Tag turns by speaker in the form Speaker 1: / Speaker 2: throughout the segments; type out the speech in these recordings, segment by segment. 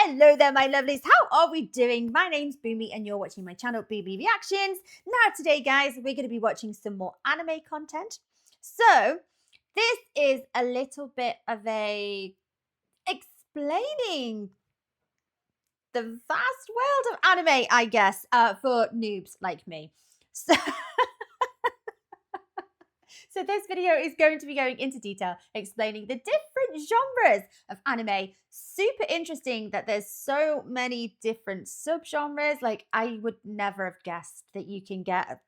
Speaker 1: Hello there, my lovelies. How are we doing? My name's Boomy and you're watching my channel, Boomy Reactions. Now today, guys, we're going to be watching some more anime content. So this is a little bit of a explaining the vast world of anime, I guess, for noobs like me. So this video is going to be going into detail, explaining the different genres of anime. Super interesting that there's so many different subgenres. Like, I would never have guessed that you can get.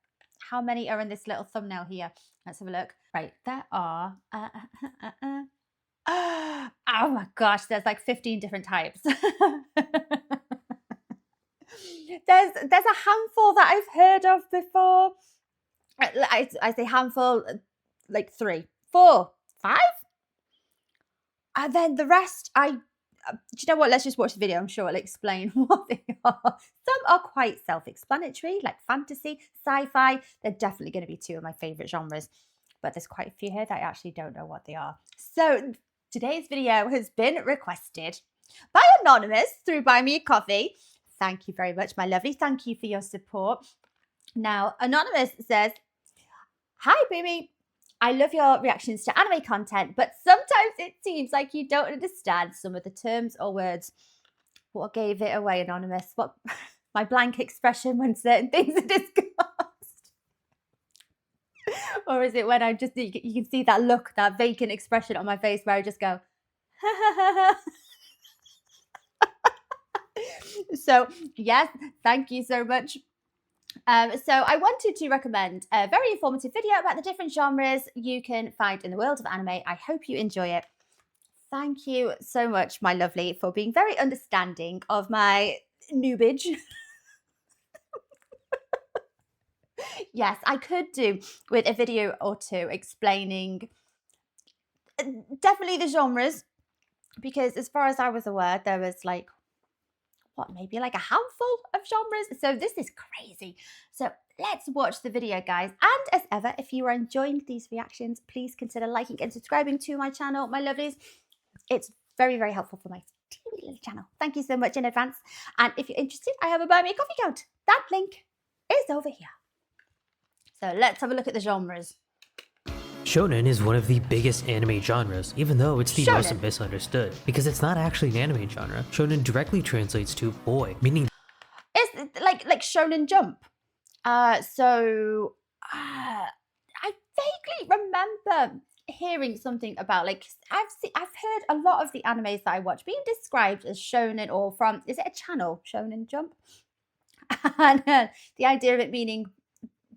Speaker 1: How many are in this little thumbnail here? Let's have a look. Right, there are. Oh my gosh, there's like 15 different types. There's a handful that I've heard of before. I say handful, like 3, 4, 5, and then the rest do you know what, let's just watch the video. I'm sure it'll explain what they are. Some are quite self-explanatory, like fantasy, sci-fi. They're definitely going to be 2 of my favorite genres, but there's quite a few here that I actually don't know what they are. So today's video has been requested by Anonymous through Buy Me a Coffee. Thank you very much, my lovely. Thank you for your support. Now, Anonymous says, "Hi, Boomy. I love your reactions to anime content, but sometimes it seems like you don't understand some of the terms or words." What gave it away, Anonymous? What my blank expression when certain things are discussed? Or is it when I just, you can see that look, that vacant expression on my face where I just go, So yes, thank you so much. So I wanted to recommend a very informative video about the different genres you can find in the world of anime. I hope you enjoy it. Thank you so much, my lovely, for being very understanding of my noobage. Yes, I could do with a video or 2 explaining definitely the genres, because as far as I was aware, there was like, what, maybe like a handful of genres. So this is crazy. So let's watch the video, guys. And as ever, if you are enjoying these reactions, please consider liking and subscribing to my channel, my lovelies. It's very, very helpful for my teeny little channel. Thank you so much in advance. And if you're interested, I have a Buy Me a Coffee account. That link is over here. So let's have a look at the genres.
Speaker 2: Shonen is one of the biggest anime genres, even though it's the most misunderstood, because it's not actually an anime genre. Shonen directly translates to boy, meaning
Speaker 1: it's like Shonen Jump. I vaguely remember hearing something about, like, I've heard a lot of the animes that I watch being described as shonen, or from, is it a channel, Shonen Jump? And the idea of it meaning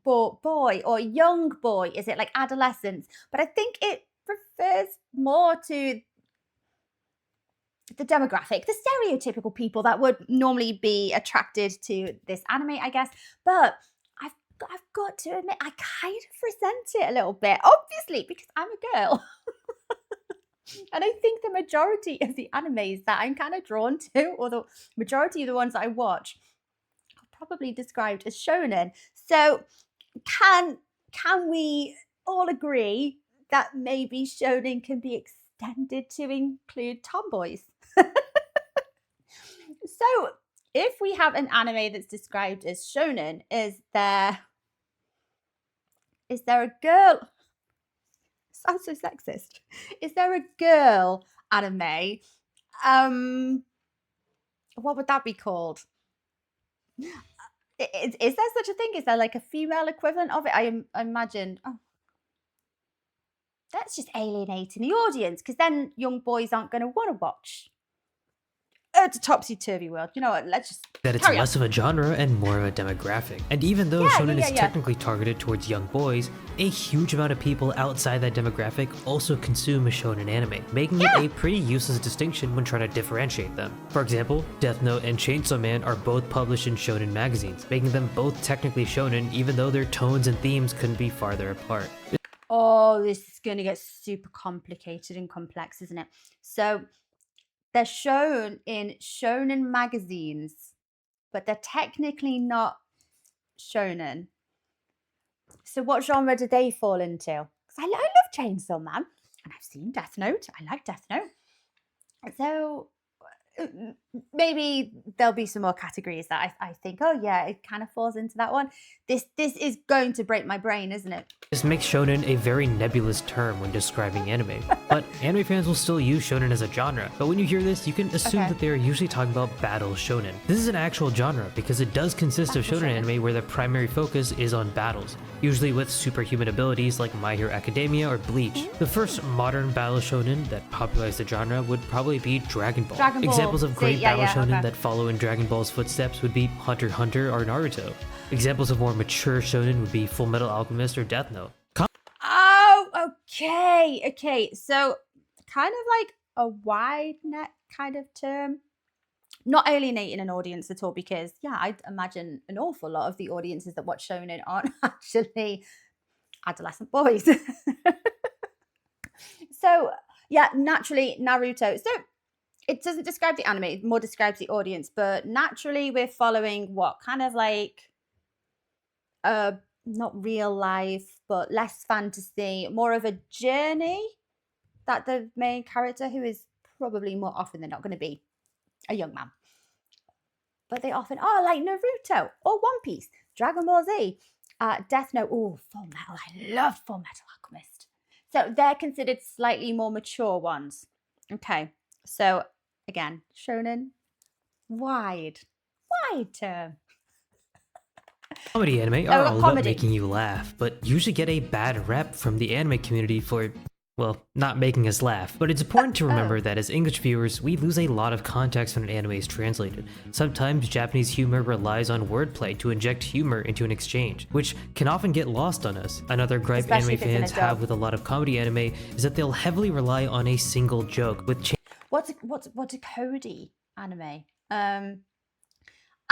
Speaker 1: boy or young boy, is it like adolescence? But I think it refers more to the demographic, the stereotypical people that would normally be attracted to this anime, I guess. But I've got to admit, I kind of resent it a little bit, obviously, because I'm a girl. And I think the majority of the animes that I'm kind of drawn to, or the majority of the ones that I watch, are probably described as shonen. So can we all agree that maybe shonen can be extended to include tomboys? So if we have an anime that's described as shonen, is there a girl? Sounds so sexist. Is there a girl anime? What would that be called? Is there such a thing? Is there like a female equivalent of it? I imagine. Oh, that's just alienating the audience, because then young boys aren't going to want to watch. It's a topsy-turvy world. You know what? Let's just
Speaker 2: that it's less of a genre and more of a demographic. And even though shonen is technically targeted towards young boys, a huge amount of people outside that demographic also consume shonen anime, making it a pretty useless distinction when trying to differentiate them. For example, Death Note and Chainsaw Man are both published in shonen magazines, making them both technically shonen, even though their tones and themes couldn't be farther apart.
Speaker 1: Oh, this is going to get super complicated and complex, isn't it? So they're shown in shonen magazines, but they're technically not shonen. So what genre do they fall into? Because I love Chainsaw Man, and I've seen Death Note. I like Death Note. So maybe there'll be some more categories that I think, oh yeah, it kind of falls into that one. This is going to break my brain, isn't it?
Speaker 2: This makes shonen a very nebulous term when describing anime, but anime fans will still use shonen as a genre. But when you hear this, you can assume that they are usually talking about battle shonen. This is an actual genre because it does consist of shonen anime where the primary focus is on battles, usually with superhuman abilities like My Hero Academia or Bleach. The first modern battle shonen that popularized the genre would probably be Dragon Ball. Examples of great battle shonen that follow in Dragon Ball's footsteps would be Hunter x Hunter or Naruto. Examples of more mature shonen would be Full Metal Alchemist or Death Note.
Speaker 1: Oh, okay. So kind of like a wide net kind of term. Not alienating an audience at all, because yeah, I'd imagine an awful lot of the audiences that watch shonen aren't actually adolescent boys. So yeah, naturally Naruto. So it doesn't describe the anime, it more describes the audience, but naturally we're following what kind of like not real life, but less fantasy, more of a journey that the main character, who is probably more often than not going to be a young man, but they often are, like Naruto or One Piece, Dragon Ball Z, Death Note. Oh, Full Metal, I love Full Metal Alchemist. So they're considered slightly more mature ones. Okay, so again, shonen, wide term.
Speaker 2: Comedy anime are all about making you laugh, but usually get a bad rep from the anime community for, well, not making us laugh. But it's important to remember that as English viewers, we lose a lot of context when an anime is translated. Sometimes Japanese humor relies on wordplay to inject humor into an exchange, which can often get lost on us. Another gripe anime fans have with a lot of comedy anime is that they'll heavily rely on a single joke with
Speaker 1: what's a Cody anime?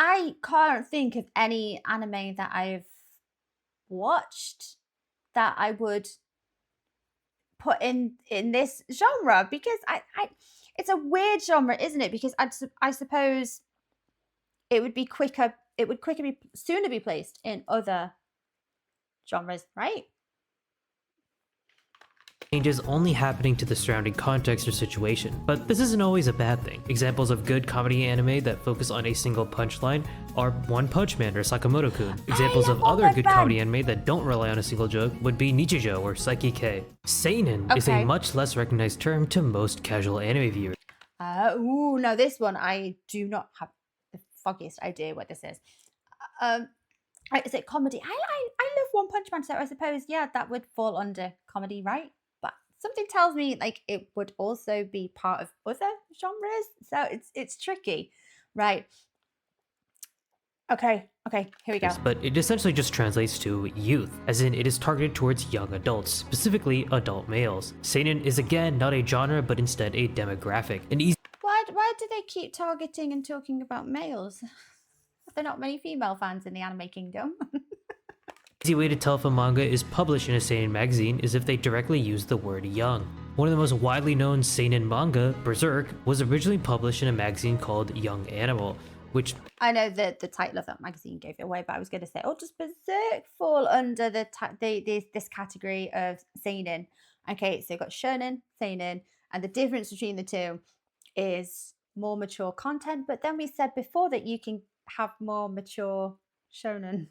Speaker 1: I can't think of any anime that I've watched that I would put in this genre, because I it's a weird genre, isn't it? Because I suppose it would be quicker. It would sooner be placed in other genres, right?
Speaker 2: Changes only happening to the surrounding context or situation, but this isn't always a bad thing. Examples of good comedy anime that focus on a single punchline are One Punch Man or Sakamoto-kun. Examples of other good comedy anime that don't rely on a single joke would be Nichijou or Psyche K. Seinen is a much less recognized term to most casual anime viewers.
Speaker 1: No, this one I do not have the foggiest idea what this is. Is it comedy? I love One Punch Man, so I suppose that would fall under comedy, right? Something tells me like it would also be part of other genres, so it's tricky, right? Okay, here we go.
Speaker 2: But it essentially just translates to youth, as in it is targeted towards young adults, specifically adult males. Seinen is again not a genre, but instead a demographic.
Speaker 1: Why do they keep targeting and talking about males? Are there not many female fans in the anime kingdom?
Speaker 2: Easy way to tell if a manga is published in a seinen magazine is if they directly use the word young. One of the most widely known seinen manga, Berserk, was originally published in a magazine called Young Animal, which...
Speaker 1: I know that the title of that magazine gave it away, but I was going to say, does Berserk fall under this category of seinen? Okay, so you've got shonen, seinen, and the difference between the two is more mature content, but then we said before that you can have more mature shonen.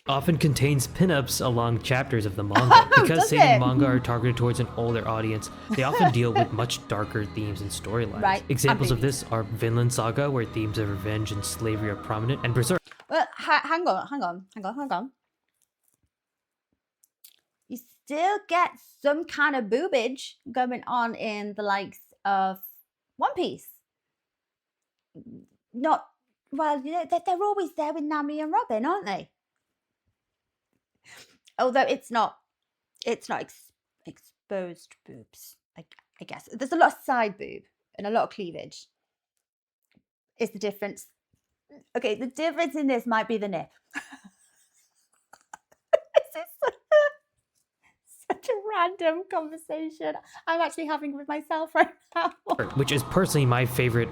Speaker 2: Often contains pinups along chapters of the manga. Because seinen manga are targeted towards an older audience, they often deal with much darker themes and storylines. Right. Examples of this are Vinland Saga, where themes of revenge and slavery are prominent, and Berserk.
Speaker 1: Well, hang on. You still get some kind of boobage going on in the likes of One Piece. Not, well, they're always there with Nami and Robin, aren't they? Although it's not exposed boobs, I guess. There's a lot of side boob and a lot of cleavage. Is the difference. Okay, the difference in this might be the nip. This is such a random conversation I'm actually having with myself right now.
Speaker 2: Which is personally my favorite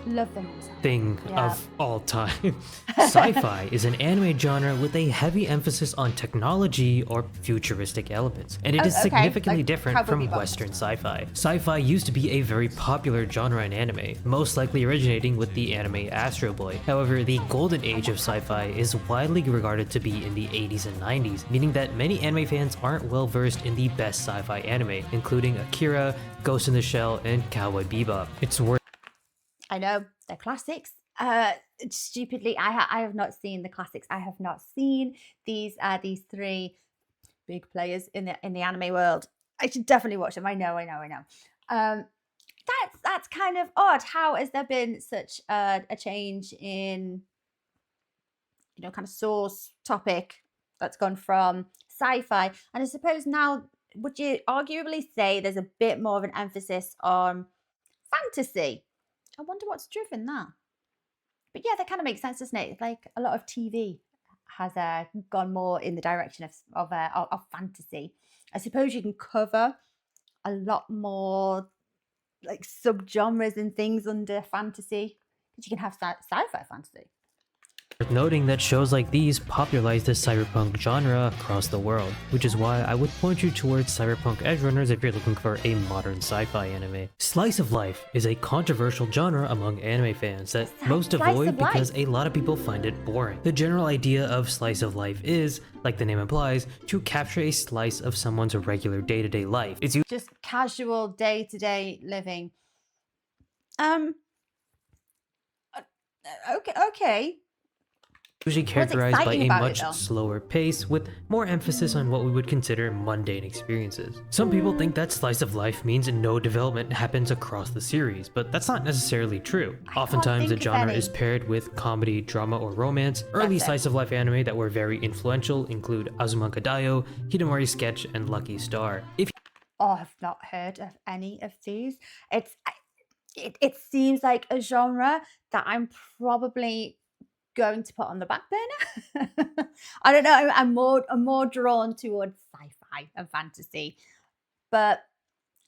Speaker 1: Love them.
Speaker 2: Thing
Speaker 1: Yeah.
Speaker 2: of all time. Sci-fi is an anime genre with a heavy emphasis on technology or futuristic elements, and it is
Speaker 1: Oh, okay.
Speaker 2: significantly
Speaker 1: Like
Speaker 2: different
Speaker 1: Cowboy
Speaker 2: from
Speaker 1: Bebop.
Speaker 2: Western sci-fi. Sci-fi used to be a very popular genre in anime, most likely originating with the anime Astro Boy. However, the golden age of sci-fi is widely regarded to be in the 80s and 90s, meaning that many anime fans aren't well versed in the best sci-fi anime, including Akira, Ghost in the Shell, and Cowboy Bebop. It's worth
Speaker 1: I know they're classics. Stupidly, I have not seen the classics. I have not seen these three big players in the anime world. I should definitely watch them. I know. That's kind of odd. How has there been such a change in kind of source topic that's gone from sci-fi? And I suppose now, would you arguably say there's a bit more of an emphasis on fantasy? I wonder what's driven that. But yeah, that kind of makes sense, doesn't it? It's like a lot of TV has gone more in the direction of fantasy. I suppose you can cover a lot more like subgenres and things under fantasy, because you can have sci-fi fantasy.
Speaker 2: Worth noting that shows like these popularized the cyberpunk genre across the world, which is why I would point you towards Cyberpunk Edgerunners if you're looking for a modern sci-fi anime. Slice of life is a controversial genre among anime fans that most
Speaker 1: Slice
Speaker 2: avoid
Speaker 1: of life.
Speaker 2: because a lot of people find it boring. The general idea of slice of life is, like the name implies, to capture a slice of someone's regular day-to-day life. It's
Speaker 1: Just casual day-to-day living. Okay.
Speaker 2: usually characterized by
Speaker 1: exciting
Speaker 2: a
Speaker 1: about it,
Speaker 2: much
Speaker 1: though?
Speaker 2: slower pace with more emphasis on what we would consider mundane experiences. Some people think that slice of life means no development happens across the series, but that's not necessarily true. Oftentimes the
Speaker 1: think of
Speaker 2: genre
Speaker 1: any.
Speaker 2: is paired with comedy, drama, or romance. Early
Speaker 1: That's it.
Speaker 2: slice of life anime that were very influential include Azumanga Daioh, Hidamari Sketch, and Lucky Star. If
Speaker 1: Oh, I've not heard of any of these. It seems like a genre that I'm probably going to put on the back burner. I don't know. I'm more drawn towards sci-fi and fantasy, but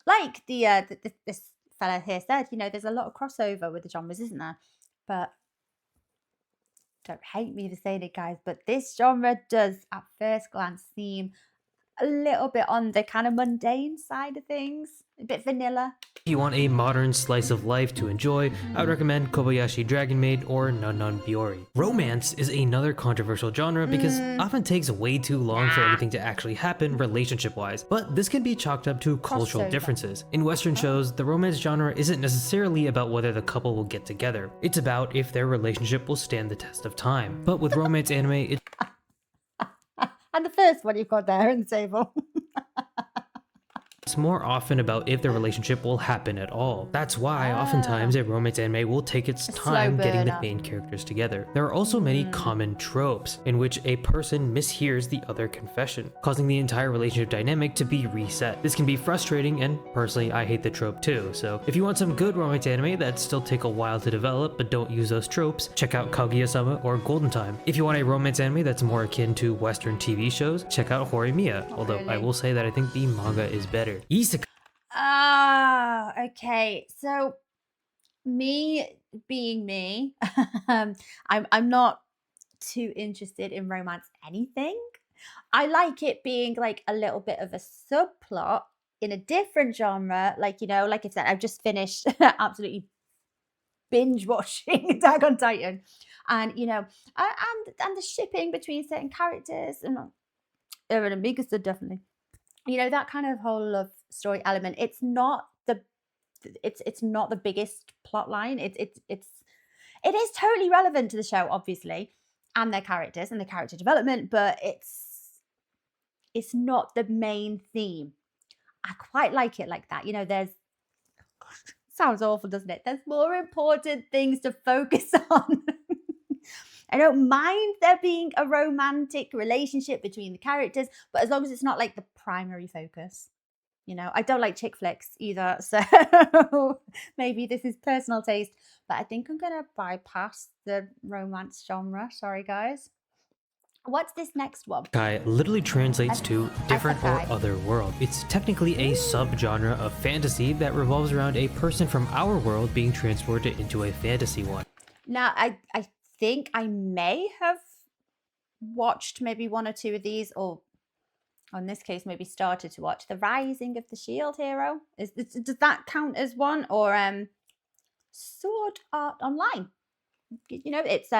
Speaker 1: like this fella here said, there's a lot of crossover with the genres, isn't there? But don't hate me for saying it, guys, but this genre does, at first glance, seem a little bit on the kind of mundane side of things, a bit vanilla.
Speaker 2: you want a modern slice of life to enjoy, I would recommend Kobayashi Dragon Maid or Nanon Biori. Romance is another controversial genre because it often takes way too long for anything to actually happen relationship-wise, but this can be chalked up to cultural
Speaker 1: Crossover.
Speaker 2: differences. In Western shows, the romance genre isn't necessarily about whether the couple will get together, it's about if their relationship will stand the test of time. But with romance anime,
Speaker 1: And the first one you've got there on the table.
Speaker 2: it's more often about if the relationship will happen at all. That's why oftentimes a romance anime will take its time getting the
Speaker 1: burner.
Speaker 2: main characters together. There are also many common tropes in which a person mishears the other confession, causing the entire relationship dynamic to be reset. This can be frustrating, and personally I hate the trope too, so if you want some good romance anime that still take a while to develop but don't use those tropes, check out Kaguya-sama or Golden Time. If you want a romance anime that's more akin to Western TV shows, check out Horimiya, although I
Speaker 1: really.
Speaker 2: will say that I think the manga is better. Isekai
Speaker 1: Okay. So me being me, I'm not too interested in romance anything. I like it being like a little bit of a subplot in a different genre. Like, like I said, I've just finished absolutely binge watching Attack on Titan. And and the shipping between certain characters and Eren and Mikasa, definitely. That kind of whole love story element. It's not the biggest plot line. It is totally relevant to the show, obviously, and their characters and the character development, but it's not the main theme. I quite like it like that. There's sounds awful, doesn't it? There's more important things to focus on. I don't mind there being a romantic relationship between the characters, but as long as it's not like the primary focus. I don't like chick flicks either, so maybe this is personal taste, but I think I'm gonna bypass the romance genre. Sorry, guys. What's this next one?
Speaker 2: Isekai literally translates to different or
Speaker 1: Isekai.
Speaker 2: other world. It's technically a subgenre of fantasy that revolves around a person from our world being transported into a fantasy one.
Speaker 1: Now, I think I may have watched maybe one or two of these, or in this case, maybe started to watch The Rising of the Shield Hero. Does that count as one? Or Sword Art Online? You know, it's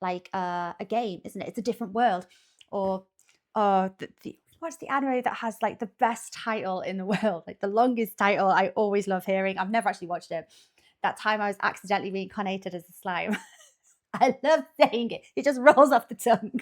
Speaker 1: like a game, isn't it? It's a different world. Or what's the anime that has like the best title in the world, like the longest title? I always love hearing. I've never actually watched it. That time I was accidentally reincarnated as a slime. I love saying it. It just rolls off the tongue.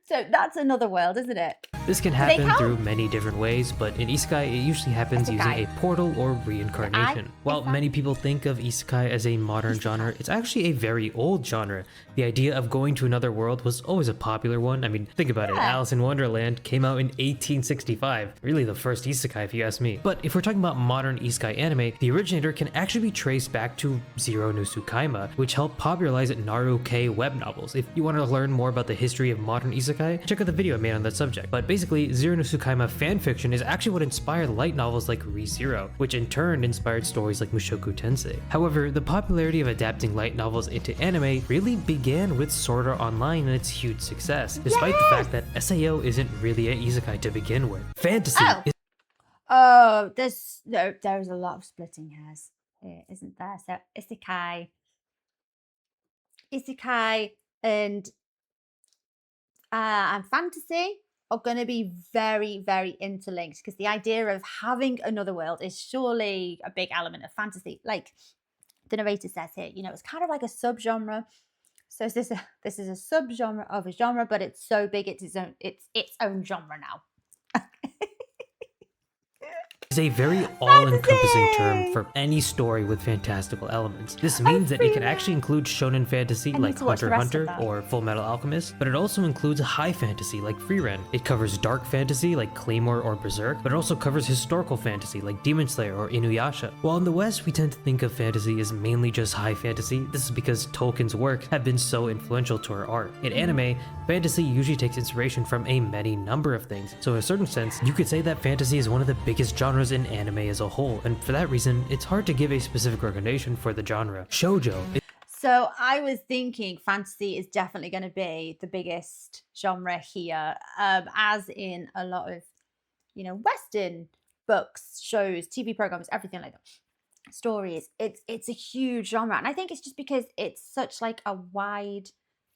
Speaker 1: So that's another world, isn't it?
Speaker 2: This can happen through many different ways, but in isekai, it usually happens using a portal or reincarnation. While many people think of isekai as a modern genre, it's actually a very old genre. The idea of going to another world was always a popular one. I mean, think about it. Alice in Wonderland came out in 1865. Really the first isekai, if you ask me. But if we're talking about modern isekai anime, the originator can actually be traced back to Zero no Tsukaima, which helped popularize Naruto web novels. If you want to learn more about the history of modern isekai, check out the video I made on that subject. But basically, Zero no Tsukaima fanfiction is actually what inspired light novels like Re:Zero, which in turn inspired stories like Mushoku Tensei. However, the popularity of adapting light novels into anime really began with Sword Art Online and its huge success, despite the fact that SAO isn't really an isekai to begin with. Fantasy is
Speaker 1: there's a lot of splitting hairs here, isn't there? So isekai and fantasy are going to be very, very interlinked, because the idea of having another world is surely a big element of fantasy. Like the narrator says here, you know, it's kind of like a subgenre. So this is a subgenre of a genre, but it's so big it's its own genre now.
Speaker 2: is a very all-encompassing term for any story with fantastical elements. This means that it can actually include shonen fantasy like Hunter x Hunter or Full Metal Alchemist, but it also includes high fantasy like Frieren. It covers dark fantasy like Claymore or Berserk, but it also covers historical fantasy like Demon Slayer or Inuyasha. While in the West we tend to think of fantasy as mainly just high fantasy, this is because Tolkien's works have been so influential to our art. In anime, fantasy usually takes inspiration from a many number of things, so in a certain sense, you could say that fantasy is one of the biggest genres in anime as a whole, and for that reason, it's hard to give a specific recognition for the genre. Shoujo.
Speaker 1: So I was thinking fantasy is definitely going to be the biggest genre here, as in a lot of, you know, Western books, shows, TV programs, everything like that. Stories. It's a huge genre, and I think it's just because it's such like a wide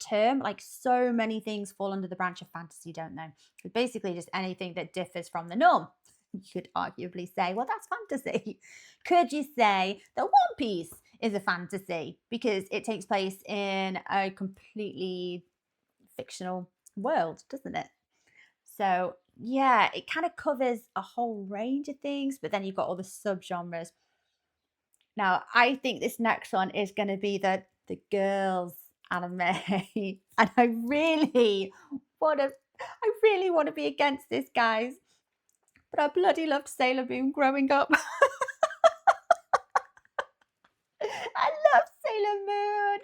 Speaker 1: term. Like so many things fall under the branch of fantasy, don't they? It's basically just anything that differs from the norm. You could arguably say, well, that's fantasy. Could you say that One Piece is a fantasy because it takes place in a completely fictional world, doesn't it? So yeah, it kind of covers a whole range of things, but then you've got all the subgenres. Now, I think this next one is going to be the girls anime, and I really want to be against this, guys. But I bloody loved Sailor Moon growing up. I love Sailor Moon.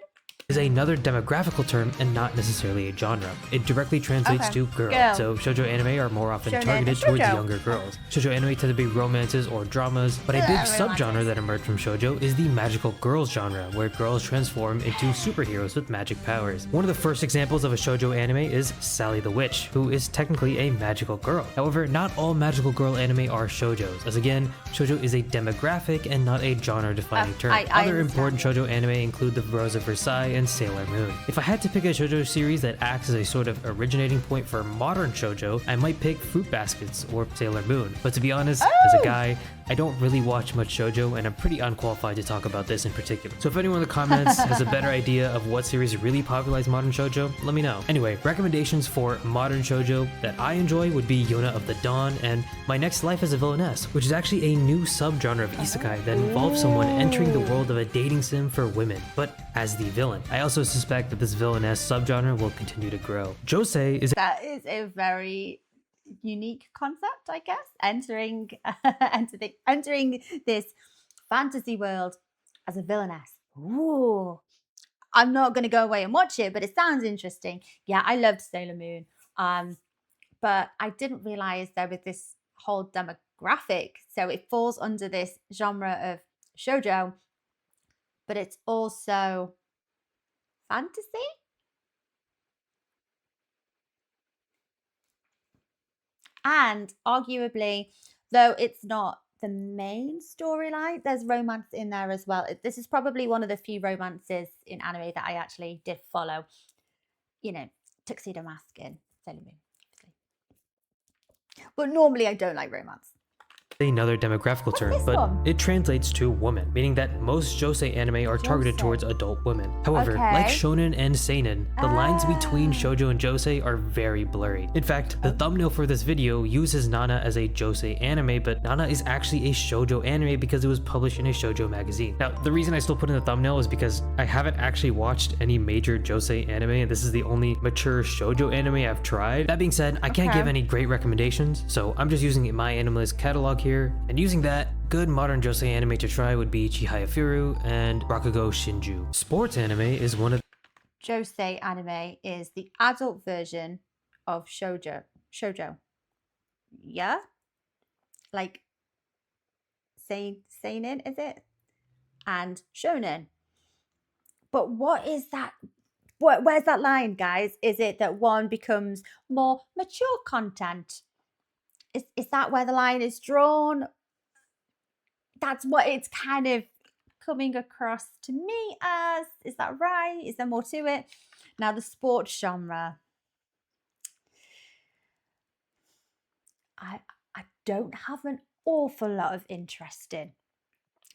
Speaker 2: Is another demographical term and not necessarily a genre. It directly translates to girl. So shoujo anime are more often targeted towards younger girls. Shoujo anime tend to be romances or dramas, but a big subgenre that emerged from shoujo is the magical girls genre, where girls transform into superheroes with magic powers. One of the first examples of a shoujo anime is Sally the Witch, who is technically a magical girl. However, not all magical girl anime are shoujos, as again, shoujo is a demographic and not a genre-defining term. Other important shoujo anime include The Rose of Versailles and Sailor Moon. If I had to pick a shoujo series that acts as a sort of originating point for modern shoujo, I might pick Fruit Baskets or Sailor Moon. But to be honest, as a guy, I don't really watch much shoujo, and I'm pretty unqualified to talk about this in particular. So if anyone in the comments has a better idea of what series really popularized modern shoujo, let me know. Anyway, recommendations for modern shoujo that I enjoy would be Yona of the Dawn and My Next Life as a Villainess, which is actually a new subgenre of isekai that involves someone entering the world of a dating sim for women, but as the villain. I also suspect that this villainess subgenre will continue to grow. Josei is
Speaker 1: a very unique concept, I guess. Entering this fantasy world as a villainess. Ooh, I'm not going to go away and watch it, but it sounds interesting. Yeah, I loved Sailor Moon. But I didn't realize there was this whole demographic. So it falls under this genre of shoujo, but it's also fantasy. And arguably, though it's not the main storyline, there's romance in there as well. This is probably one of the few romances in anime that I actually did follow. You know, Tuxedo Mask in Sailor Moon, obviously. But normally I don't like romance.
Speaker 2: Another demographical term, but it translates to woman, meaning that most josei anime are targeted towards adult women. However, like shonen and seinen, the lines between shoujo and josei are very blurry. In fact, the thumbnail for this video uses Nana as a josei anime, but Nana is actually a shoujo anime because it was published in a shoujo magazine. Now, the reason I still put in the thumbnail is because I haven't actually watched any major josei anime, and this is the only mature shoujo anime I've tried. That being said, I can't give any great recommendations, so I'm just using my Animalist catalog here. And using that, good modern josei anime to try would be Chihaya Firu and Rakugo Shinju. Sports anime is one of
Speaker 1: josei anime is the adult version of shoujo. Yeah? Like seinen, is it? And shonen. But what is that? Where's that line, guys? Is it that one becomes more mature content? Is that where the line is drawn? That's what it's kind of coming across to me as. Is that right? Is there more to it? Now, the sports genre. I don't have an awful lot of interest in.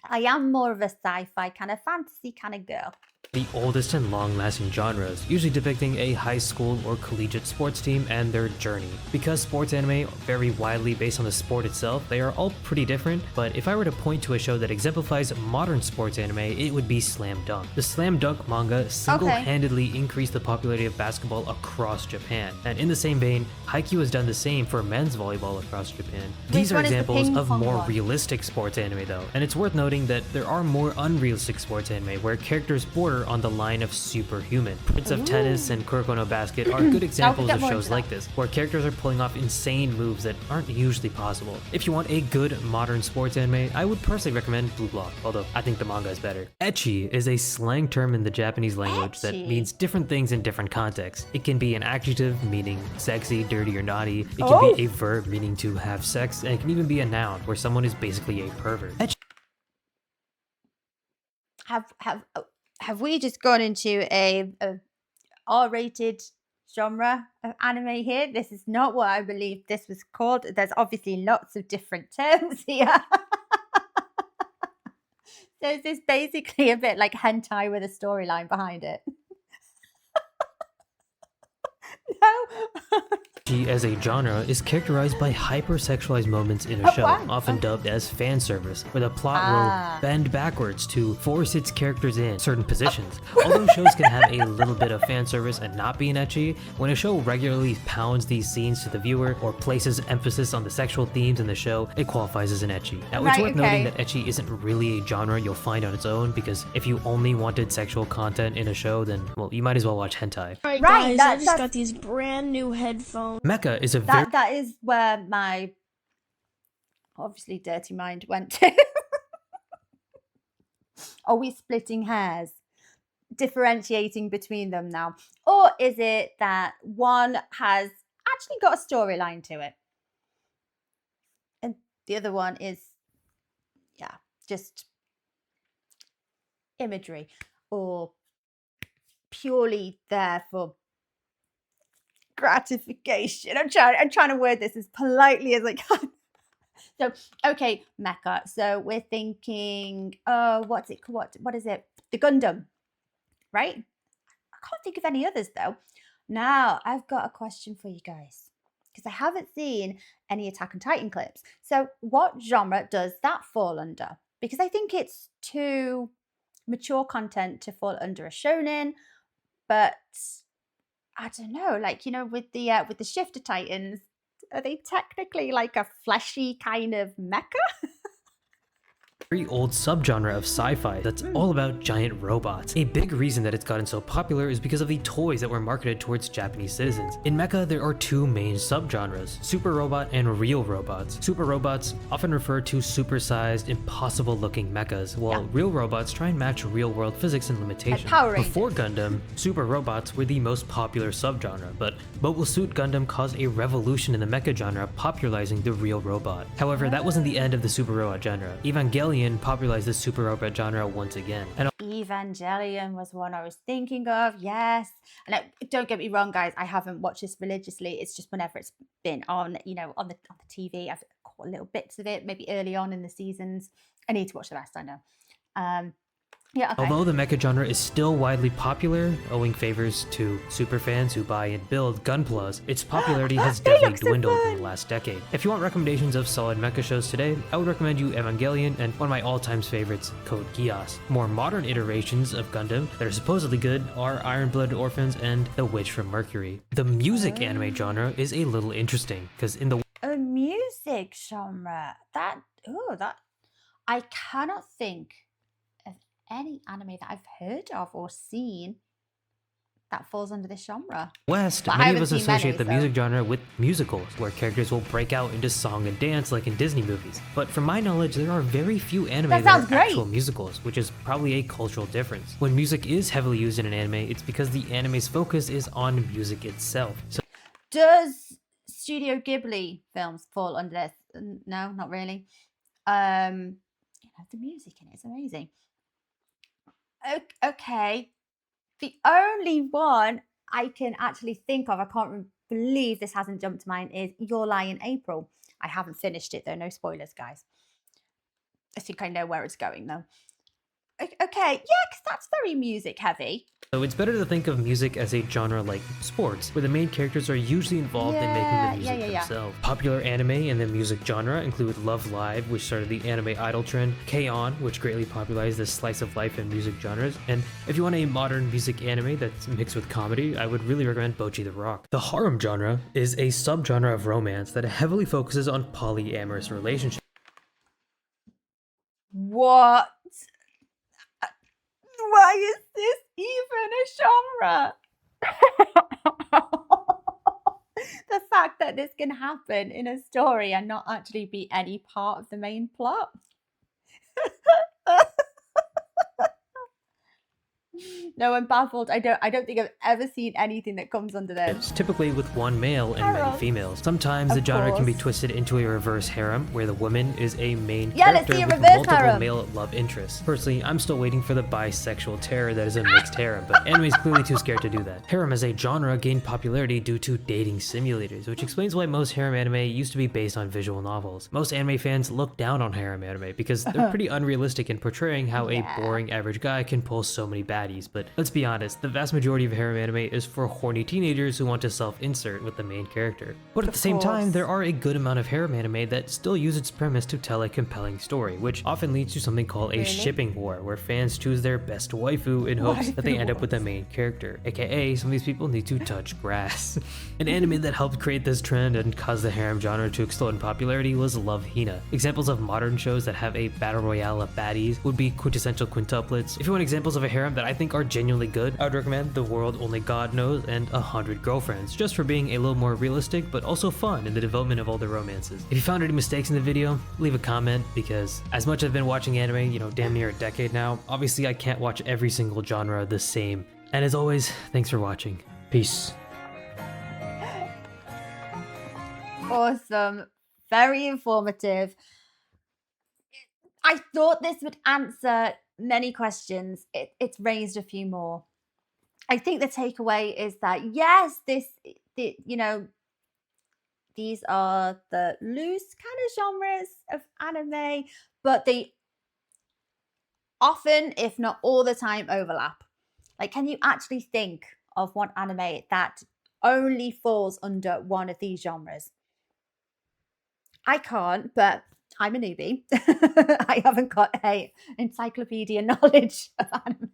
Speaker 1: I am more of a sci-fi kind of fantasy kind of girl.
Speaker 2: The oldest and long-lasting genres, usually depicting a high school or collegiate sports team and their journey. Because sports anime vary widely based on the sport itself, they are all pretty different, but if I were to point to a show that exemplifies modern sports anime, it would be Slam Dunk. The Slam Dunk manga single-handedly increased the popularity of basketball across Japan, and in the same vein, Haikyuu has done the same for men's volleyball across Japan. These are examples of more realistic sports anime though, and it's worth noting that there are more unrealistic sports anime where characters border on the line of superhuman. Prince of Tennis and Kuroko no Basket are good examples of shows like this, where characters are pulling off insane moves that aren't usually possible. If you want a good modern sports anime, I would personally recommend Blue Block, although I think the manga is better. Ecchi is a slang term in the Japanese language that means different things in different contexts. It can be an adjective meaning sexy, dirty, or naughty. It can be a verb meaning to have sex, and it can even be a noun where someone is basically a pervert.
Speaker 1: Have we just gone into a R-rated genre of anime here? This is not what I believe this was called. There's obviously lots of different terms here. So is this basically a bit like hentai with a storyline behind it? No.
Speaker 2: As a genre is characterized by hypersexualized moments in a show, often dubbed as fan service, where the plot will bend backwards to force its characters in certain positions. Although shows can have a little bit of fan service and not be an ecchi, when a show regularly pounds these scenes to the viewer or places emphasis on the sexual themes in the show, it qualifies as an ecchi. Now, it's worth noting that ecchi isn't really a genre you'll find on its own, because if you only wanted sexual content in a show, then, well, you might as well watch hentai.
Speaker 3: Alright guys, I just got these brand new headphones.
Speaker 2: Mecha is a
Speaker 1: that is where my obviously dirty mind went to. Are we splitting hairs, differentiating between them now, or is it that one has actually got a storyline to it and the other one is just imagery or purely there for gratification? I'm trying to word this as politely as I can. So, okay, mecha. So we're thinking, what is it? The Gundam, right? I can't think of any others though. Now, I've got a question for you guys, because I haven't seen any Attack on Titan clips. So what genre does that fall under? Because I think it's too mature content to fall under a shonen, but I don't know, like, you know, with the Shifter Titans, are they technically like a fleshy kind of mecha?
Speaker 2: very old subgenre of sci-fi that's all about giant robots. A big reason that it's gotten so popular is because of the toys that were marketed towards Japanese citizens. In mecha, there are two main subgenres, super robot and real robots. Super robots often refer to supersized, impossible-looking mechas, while real robots try and match real-world physics and limitations. Before Gundam, super robots were the most popular subgenre, but Mobile Suit Gundam caused a revolution in the mecha genre, popularizing the real robot. However, that wasn't the end of the super robot genre. Evangelion popularized the super robot genre once again. And
Speaker 1: Evangelion was one I was thinking of, yes. And don't get me wrong, guys, I haven't watched this religiously. It's just whenever it's been on, on the TV, I've caught little bits of it, maybe early on in the seasons. I need to watch the rest, I know. Yeah, okay.
Speaker 2: Although the mecha genre is still widely popular, owing favors to superfans who buy and build Gunplas, its popularity has definitely dwindled in the last decade. If you want recommendations of solid mecha shows today, I would recommend you Evangelion and one of my all-time favorites, Code Geass. More modern iterations of Gundam that are supposedly good are Iron Blooded Orphans and The Witch from Mercury. The music anime genre is a little interesting, because in the
Speaker 1: a music genre, that I cannot think of any anime that I've heard of or seen that falls under this genre.
Speaker 2: West, many of us associate the music genre with musicals, where characters will break out into song and dance like in Disney movies. But from my knowledge, there are very few anime that are actual musicals, which is probably a cultural difference. When music is heavily used in an anime, it's because the anime's focus is on music itself. So
Speaker 1: does Studio Ghibli films fall under this? No, not really. The music in it is amazing. Okay. The only one I can actually think of, I can't believe this hasn't jumped to mind, is Your Lie in April. I haven't finished it though, no spoilers, guys. I think I know where it's going though. Okay, yeah, because that's very music heavy.
Speaker 2: So it's better to think of music as a genre like sports, where the main characters are usually involved in making the music themselves. Popular anime in the music genre include Love Live, which started the anime idol trend, K-On!, which greatly popularized the slice of life and music genres, and if you want a modern music anime that's mixed with comedy, I would really recommend Bocchi the Rock. The harem genre is a subgenre of romance that heavily focuses on polyamorous relationships.
Speaker 1: What? Why is this even a genre? The fact that this can happen in a story and not actually be any part of the main plot. No, I'm baffled. I don't think I've ever seen anything that comes under this.
Speaker 2: It's typically with one male and many females. Sometimes the genre can be twisted into a reverse harem, where the woman is a main character with multiple male love interests. Personally, I'm still waiting for the bisexual terror that is a mixed harem, but anime is clearly too scared to do that. Harem as a genre gained popularity due to dating simulators, which explains why most harem anime used to be based on visual novels. Most anime fans look down on harem anime because they're pretty unrealistic in portraying how a boring average guy can pull so many baddies. But let's be honest, the vast majority of harem anime is for horny teenagers who want to self-insert with the main character. But at the same time, there are a good amount of harem anime that still use its premise to tell a compelling story, which often leads to something called a shipping war, where fans choose their best waifu in hopes that they end up with the main character, aka some of these people need to touch grass. An anime that helped create this trend and cause the harem genre to explode in popularity was Love Hina. Examples of modern shows that have a battle royale of baddies would be quintessential quintuplets. If you want examples of a harem that I think are genuinely good, I would recommend The World Only God Knows and 100 Girlfriends, just for being a little more realistic but also fun in the development of all the romances. If you found any mistakes in the video, leave a comment, because as much as I've been watching anime, damn near a decade now, obviously I can't watch every single genre the same. And as always, thanks for watching. Peace.
Speaker 1: Awesome. Very informative. I thought this would answer many questions. It's raised a few more. I think the takeaway is that yes, these are the loose kind of genres of anime, but they often, if not all the time, overlap. Like, can you actually think of one anime that only falls under one of these genres? I can't, but I'm a newbie. I haven't got a encyclopedia knowledge of anime.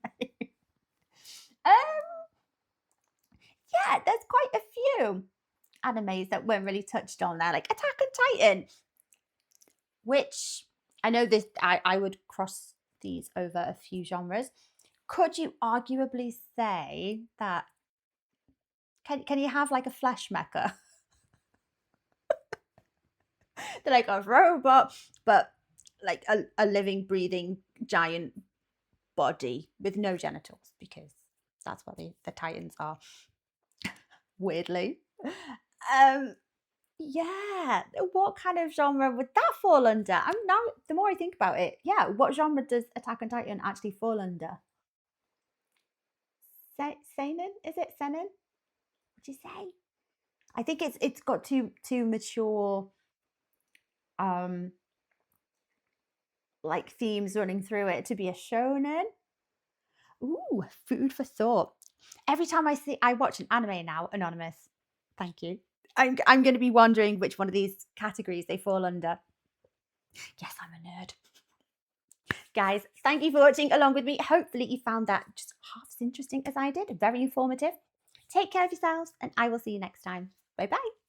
Speaker 1: Yeah, there's quite a few animes that weren't really touched on there, like Attack on Titan, which I know this, I would cross these over a few genres. Could you arguably say that, can you have like a flesh mecha? They're like a robot, but like a living, breathing giant body with no genitals, because that's what the Titans are. Weirdly. Yeah, what kind of genre would that fall under? I'm now, the more I think about it, yeah, what genre does Attack on Titan actually fall under? Seinen? Is it seinen? What'd you say? I think it's got too mature like themes running through it to be a shonen. Ooh, food for thought. Every time I watch an anime now, Anonymous, thank you, I'm going to be wondering which one of these categories they fall under. Yes, I'm a nerd. Guys, thank you for watching along with me. Hopefully you found that just half as interesting as I did. Very informative. Take care of yourselves, and I will see you next time. Bye bye.